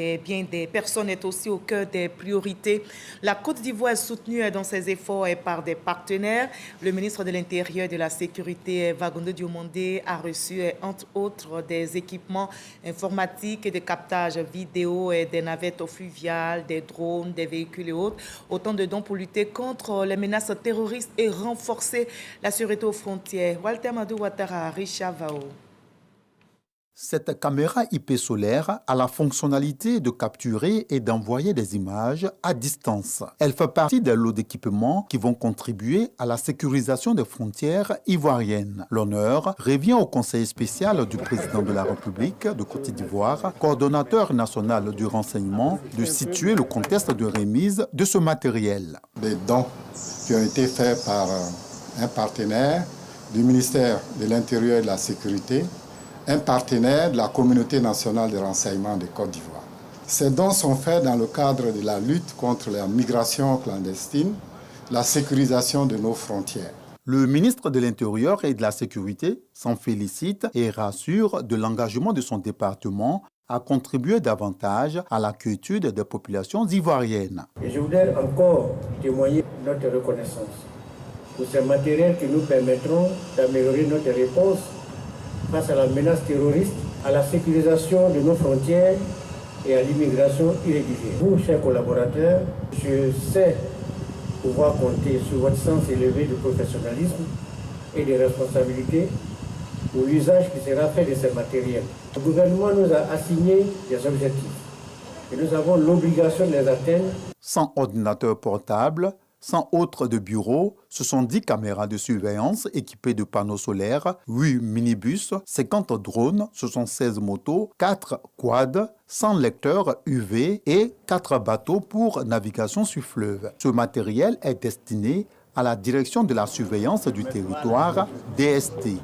Et bien des personnes est aussi au cœur des priorités. La Côte d'Ivoire est soutenue dans ses efforts par des partenaires. Le ministre de l'Intérieur et de la Sécurité, Wagondo Diomandé, a reçu, entre autres, des équipements informatiques et de captage vidéo, et des navettes fluviales, des drones, des véhicules et autres. Autant de dons pour lutter contre les menaces terroristes et renforcer la sûreté aux frontières. Walter Madou Ouattara, Richard Vao. Cette caméra IP solaire a la fonctionnalité de capturer et d'envoyer des images à distance. Elle fait partie des lots d'équipements qui vont contribuer à la sécurisation des frontières ivoiriennes. L'honneur revient au conseiller spécial du président de la République de Côte d'Ivoire, coordonnateur national du renseignement, de situer le contexte de remise de ce matériel. Des dons qui ont été faits par un partenaire du ministère de l'Intérieur et de la Sécurité, un partenaire de la communauté nationale de renseignement de Côte d'Ivoire. Ces dons sont faits dans le cadre de la lutte contre la migration clandestine, la sécurisation de nos frontières. Le ministre de l'Intérieur et de la Sécurité s'en félicite et rassure de l'engagement de son département à contribuer davantage à la quiétude des populations ivoiriennes. Et je voudrais encore témoigner notre reconnaissance pour ces matériels qui nous permettront d'améliorer notre réponse face à la menace terroriste, à la sécurisation de nos frontières et à l'immigration irrégulière. Vous, chers collaborateurs, je sais pouvoir compter sur votre sens élevé de professionnalisme et de responsabilité pour l'usage qui sera fait de ces matériels. Le gouvernement nous a assigné des objectifs et nous avons l'obligation de les atteindre. Sans ordinateur portable, sans autre de bureau, ce sont 10 caméras de surveillance équipées de panneaux solaires, 8 minibus, 50 drones, 16 motos, 4 quads, 100 lecteurs UV et 4 bateaux pour navigation sur fleuve. Ce matériel est destiné à la direction de la surveillance du territoire, DST.